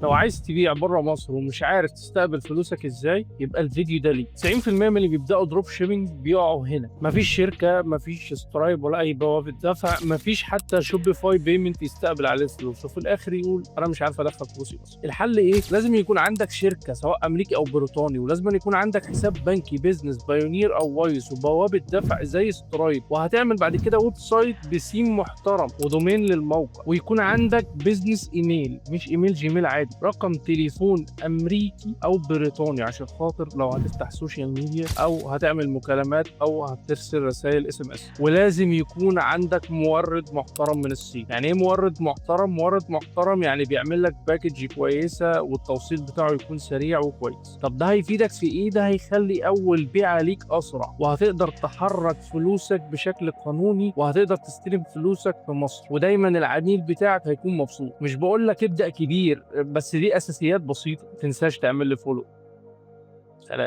لو عايز تبيع بره مصر ومش عارف تستقبل فلوسك ازاي، يبقى الفيديو ده ليك. 90% من اللي بيبداوا دروب شيبنج بيقعوا هنا. مفيش شركه، مفيش سترايب ولا اي بوابه دفع، مفيش حتى شوبيفاي بيمنت يستقبل عليه فلوس، وفي الاخر يقول انا مش عارف ادخل فلوسي اصلا. الحل ايه؟ لازم يكون عندك شركه سواء امريكي او بريطاني، ولازم يكون عندك حساب بنكي بيزنس بايونير او وايز وبوابه دفع زي سترايب، وهتعمل بعد كده ويب سايت بسيم محترم ودومين للموقع، ويكون عندك بيزنس ايميل مش ايميل جيميل عادي، رقم تليفون امريكي او بريطاني عشان خاطر لو هتفتح سوشيال ميديا او هتعمل مكالمات او هترسل رسائل اس ام اس. ولازم يكون عندك مورد محترم من الصين. يعني ايه مورد محترم؟ مورد محترم يعني بيعمل لك باكج كويسه والتوصيل بتاعه يكون سريع وكويس. طب ده هيفيدك في ايه؟ ده هيخلي اول بيعه ليك اسرع، وهتقدر تحرك فلوسك بشكل قانوني، وهتقدر تستلم فلوسك في مصر، ودايما العميل بتاعك هيكون مبسوط. مش بقول لك ابدأ كبير، بس دي اساسيات بسيطة. ما تنساش تعمل لي فولو. سلام.